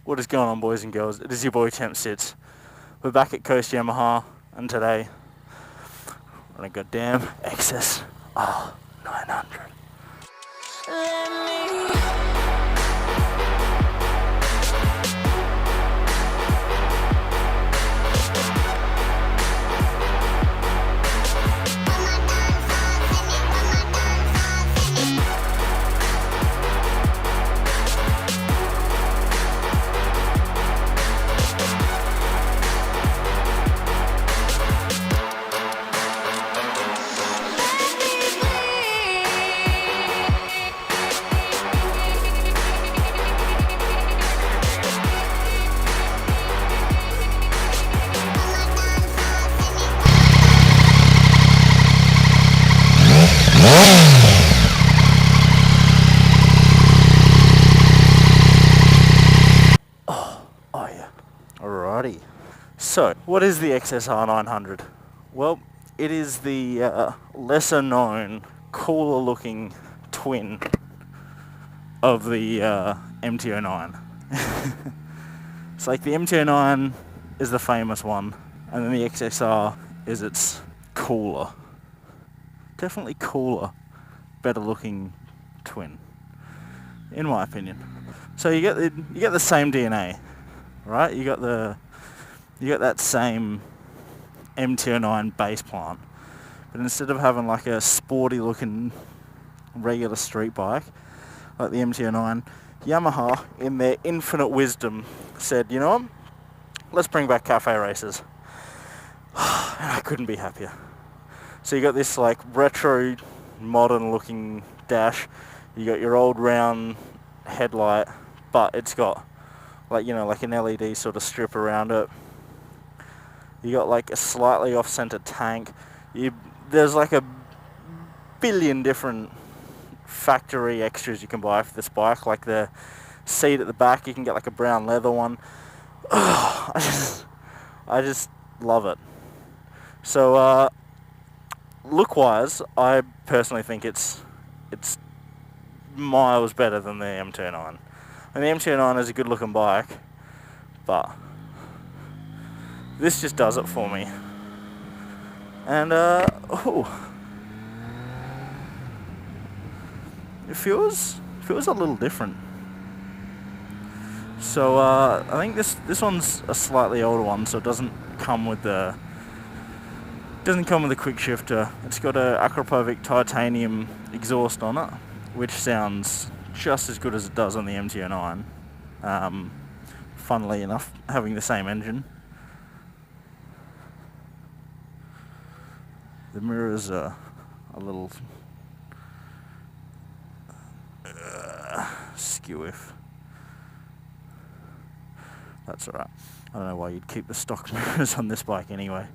What is going on, boys and girls? It is your boy Temp Sits. We're back at Coast Yamaha, and today we're on a goddamn XSR900. Oh yeah. Alrighty. So, what is the XSR900? Well, it is the lesser known, cooler looking twin of the MT09. It's like the MT09 is the famous one, and then the XSR is its cooler. Definitely cooler, better looking twin, in my opinion. So you get the same DNA, right? You got that same MT09 base plant, but instead of having like a sporty looking regular street bike like the MT09, Yamaha, in their infinite wisdom, said, you know what, let's bring back cafe races. And I couldn't be happier. So you got this like retro, modern looking dash. You got your old round headlight, but it's got like, you know, like an LED sort of strip around it. You got like a slightly off-center tank. There's like a billion different factory extras you can buy for this bike, like the seat at the back. You can get like a brown leather one. I just love it. So look-wise, I personally think it's miles better than the MT09. And the MT09 is a good-looking bike, but this just does it for me. And it feels a little different. So I think this one's a slightly older one, so it doesn't come with the quick shifter. It's got a Akrapovic titanium exhaust on it, which sounds just as good as it does on the MT09. Funnily enough, having the same engine. The mirrors are a little skew-if. That's alright. I don't know why you'd keep the stock mirrors on this bike anyway,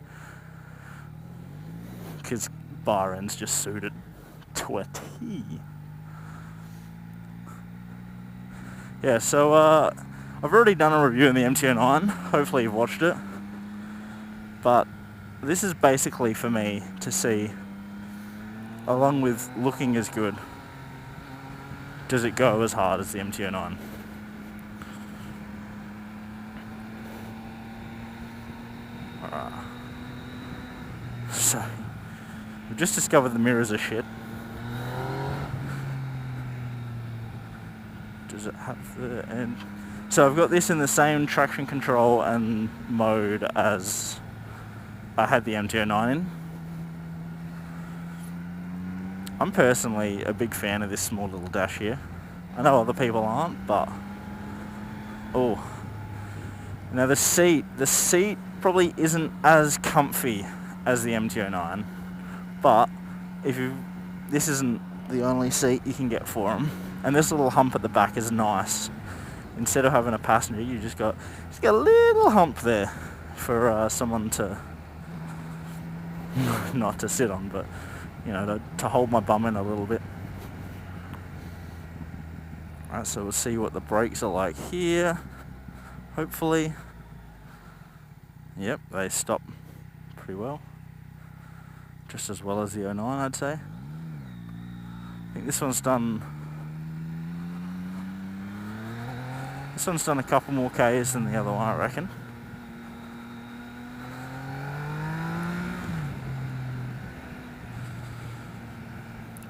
because bar ends just suit it to a T. Yeah, so I've already done a review on the MT09. Hopefully you've watched it. But this is basically for me to see, along with looking as good, does it go as hard as the MT09? So, we've just discovered the mirrors are shit. Does it have the end? So I've got this in the same traction control and mode as I had the MT09 in. I'm personally a big fan of this small little dash here. I know other people aren't, but oh. Now the seat probably isn't as comfy as the MT09, but this isn't the only seat you can get for them. And this little hump at the back is nice. Instead of having a passenger, you just got a little hump there for someone to not to sit on, but you know, to hold my bum in a little bit. Alright, so we'll see what the brakes are like here. Hopefully. Yep, they stop pretty well. Just as well as the 09, I'd say. I think this one's done This one's done a couple more Ks than the other one, I reckon.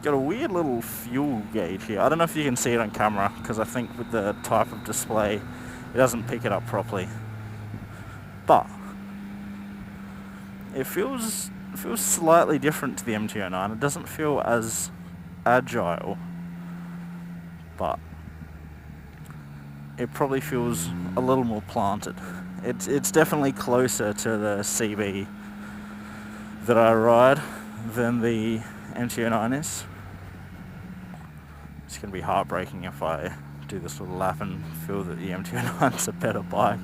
Got a weird little fuel gauge here. I don't know if you can see it on camera, because I think with the type of display it doesn't pick it up properly. But it feels slightly different to the MT09. It doesn't feel as agile, but it probably feels a little more planted. It's definitely closer to the CB that I ride than the MT09 is. It's going to be heartbreaking if I do this little lap and feel that the MT09 is a better bike.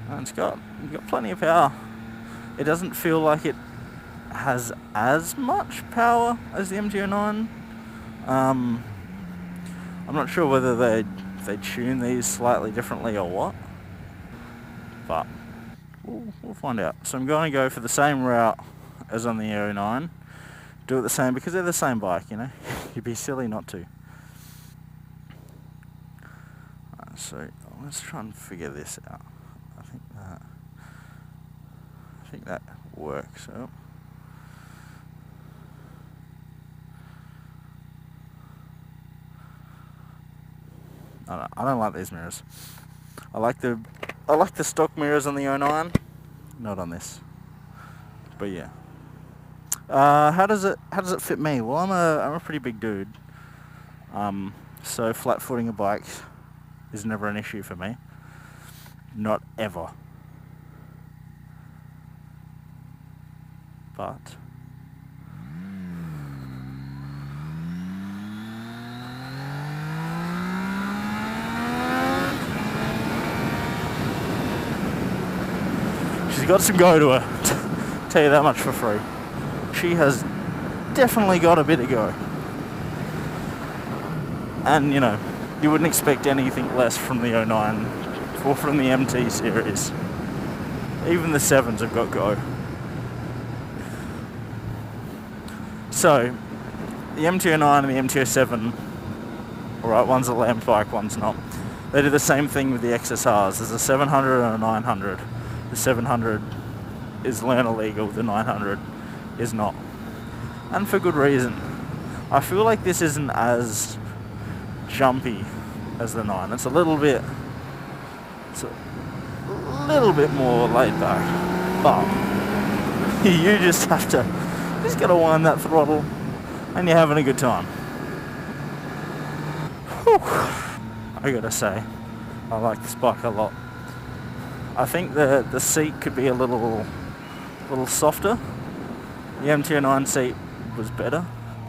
And it's got plenty of power. It doesn't feel like it has as much power as the MT09. I'm not sure whether they tune these slightly differently or what, but we'll find out. So I'm going to go for the same route as on the Aero9. Do it the same because they're the same bike, you know. You'd be silly not to. So let's try and figure this out. I think that works. So I don't like these mirrors. I like the stock mirrors on the 09, not on this. But yeah. How does it fit me? Well, I'm a pretty big dude. So flat footing a bike is never an issue for me. Not ever. But she's got some go to her. Tell you that much for free. She has definitely got a bit of go. And you know, you wouldn't expect anything less from the 09 or from the MT series. Even the 7s have got go. So, the MT09 and the MT07, alright, one's a lamp bike, one's not. They do the same thing with the XSRs. There's a 700 and a 900. The 700 is learner legal, the 900 is not. And for good reason. I feel like this isn't as jumpy as the 9. It's a little bit more laid back. But you just gotta wind that throttle and you're having a good time. Whew. I gotta say, I like this bike a lot. I think the seat could be a little softer. The MT09 seat was better,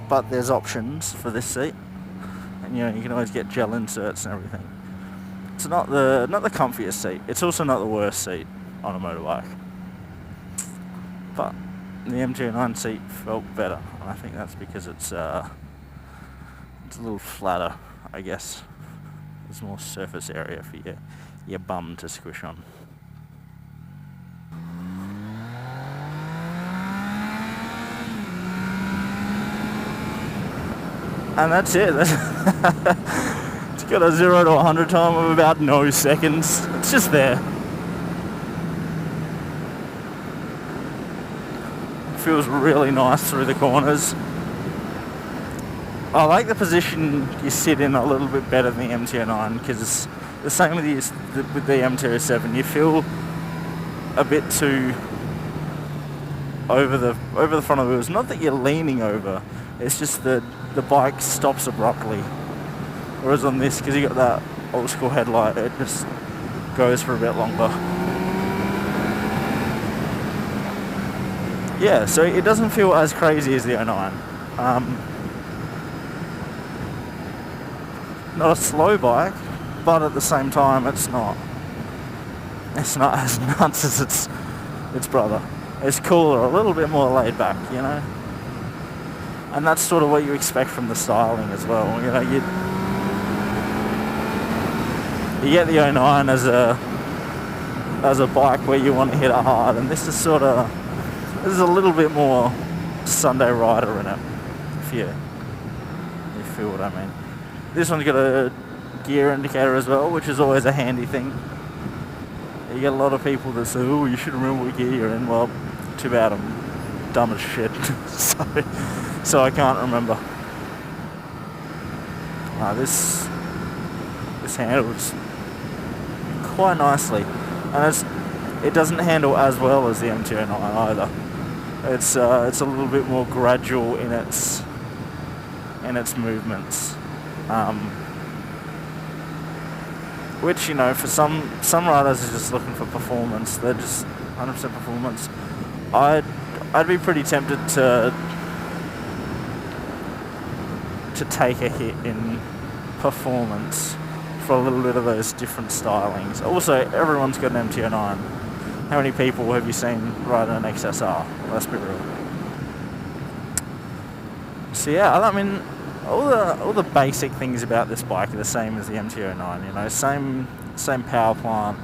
but there's options for this seat, and you know, you can always get gel inserts and everything. It's not the comfiest seat. It's also not the worst seat on a motorbike, but the MT09 seat felt better, and I think that's because it's a little flatter, I guess. There's more surface area for your bum to squish on. And that's it. It's got a 0 to 100 time of about no seconds. It's just there. Feels really nice through the corners. I like the position you sit in a little bit better than the MT09, because it's the same with the MT07. You feel a bit too over the front of the wheels. Not that you're leaning over, it's just the bike stops abruptly. Whereas on this, because you got that old school headlight, it just goes for a bit longer. Yeah, so it doesn't feel as crazy as the 09. Not a slow bike, but at the same time it's not as nuts as its brother. It's cooler, a little bit more laid back, you know? And that's sort of what you expect from the styling as well. You know, you get the 09 as a bike where you want to hit it hard, and this is a little bit more Sunday rider in it, if you feel what I mean. This one's got a gear indicator as well, which is always a handy thing. You get a lot of people that say, oh, you should remember what gear you're in. Well, too bad, I'm dumb as shit. so I can't remember. This handles quite nicely, and it doesn't handle as well as the MT09 either. It's a little bit more gradual in its movements, which, you know, for some riders are just looking for performance. They're just 100% performance. I'd be pretty tempted to take a hit in performance for a little bit of those different stylings. Also, everyone's got an MT09. How many people have you seen riding an XSR? Let's be real. So yeah, I mean, all the basic things about this bike are the same as the MT09. You know, same power plant.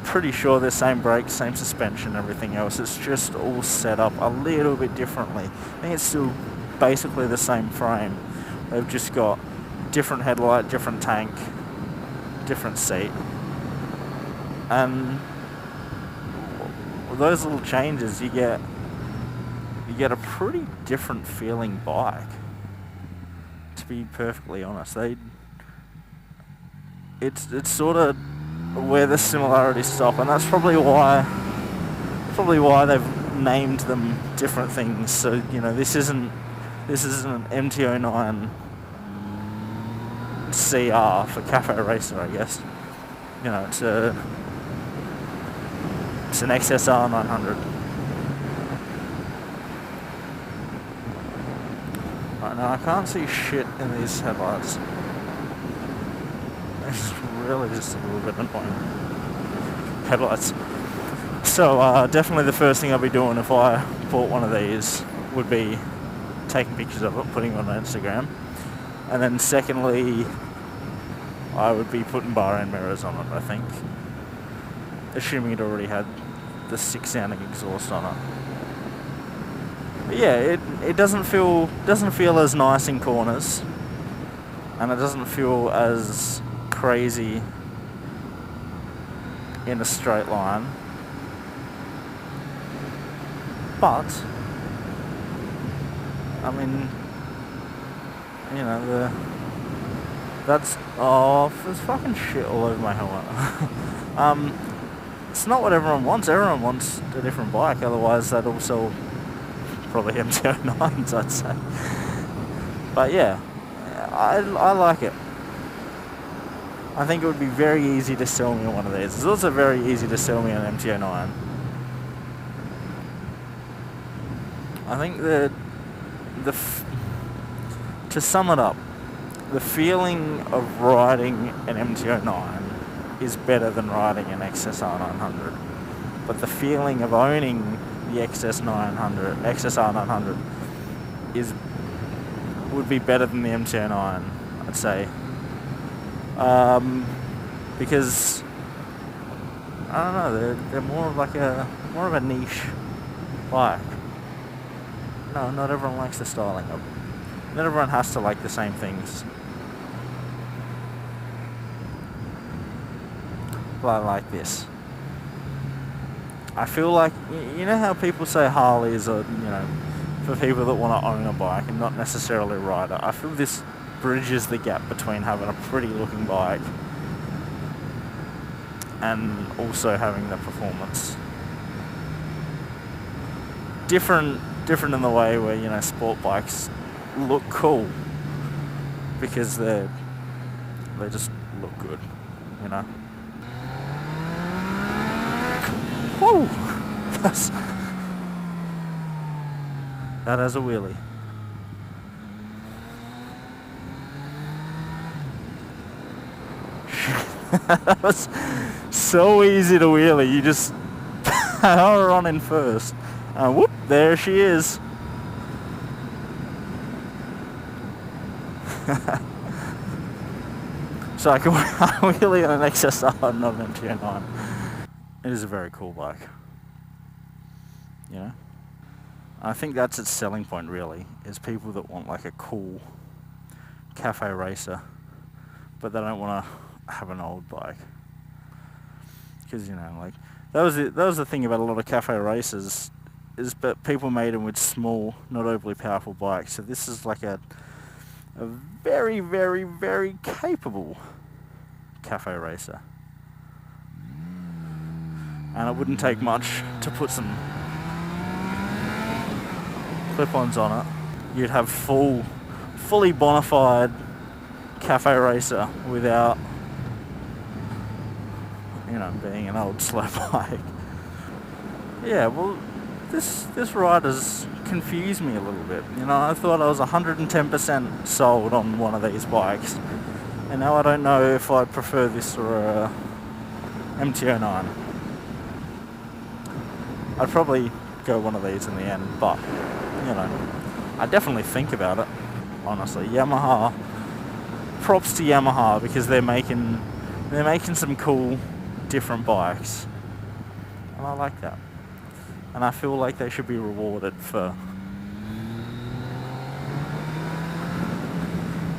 Pretty sure they're same brakes, same suspension, everything else. It's just all set up a little bit differently. I think it's still basically the same frame. They've just got different headlight, different tank, different seat, and with those little changes, you get a pretty different feeling bike. To be perfectly honest, it's sort of where the similarities stop, and that's probably why they've named them different things. So, you know, this isn't an MT09 CR for Cafe Racer, I guess. You know, it's an XSR900. Right, now I can't see shit in these headlights. It's really just a little bit annoying. Headlights. So definitely the first thing I'll be doing if I bought one of these would be taking pictures of it, putting it on Instagram. And then secondly, I would be putting bar end mirrors on it, I think. Assuming it already had the 6-sounding exhaust on it. But yeah, it doesn't feel as nice in corners, and it doesn't feel as crazy in a straight line. But I mean, you know, there's fucking shit all over my helmet. It's not what everyone wants. Everyone wants a different bike, otherwise they'd all sell probably MT09s, I'd say. But yeah, I like it. I think it would be very easy to sell me one of these. It's also very easy to sell me an MT09. I think to sum it up, the feeling of riding an MT09 is better than riding an XSR900. But the feeling of owning the XSR900 would be better than the MT09, I'd say. Because I don't know, they're more of a niche bike. No, not everyone likes the styling of them. Not everyone has to like the same things. But I like this. I feel like, you know how people say Harleys are, you know, for people that want to own a bike and not necessarily ride it. I feel this bridges the gap between having a pretty looking bike and also having the performance. Different in the way where, you know, sport bikes look cool because they just look good, you know. Woo! That has a wheelie. That was so easy to wheelie. You just power on in first. And whoop, there she is. So I can wheelie on an XSR, not an MT09. It is a very cool bike. You know? I think that's its selling point, really, is people that want like a cool cafe racer but they don't want to have an old bike. Because, you know, like, that was the thing about a lot of cafe races, is that people made them with small, not overly powerful bikes. So this is like a very, very, very capable cafe racer. And it wouldn't take much to put some clip-ons on it. You'd have fully bona fide cafe racer without, you know, being an old slow bike. Yeah, well, this ride has confused me a little bit. You know, I thought I was 110% sold on one of these bikes, and now I don't know if I'd prefer this or a MT09. I'd probably go one of these in the end, but, you know, I definitely think about it, honestly. Yamaha, props to Yamaha, because they're making some cool, different bikes, and I like that. And I feel like they should be rewarded for...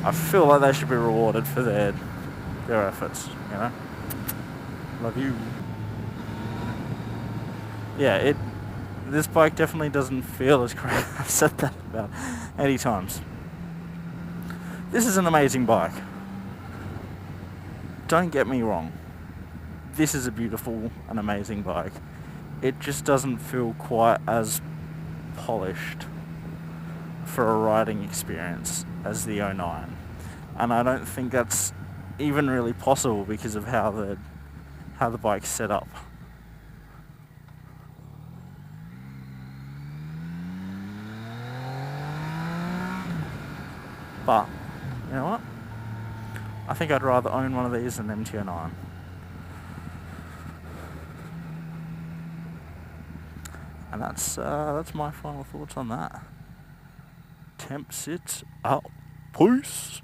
I feel like they should be rewarded for their efforts, you know? Love you. Yeah, this bike definitely doesn't feel as great. I've said that about 80 times. This is an amazing bike. Don't get me wrong. This is a beautiful and amazing bike. It just doesn't feel quite as polished for a riding experience as the 09. And I don't think that's even really possible because of how the bike's set up. But, you know what? I think I'd rather own one of these than MT09. And that's my final thoughts on that. Temp sits out. Peace.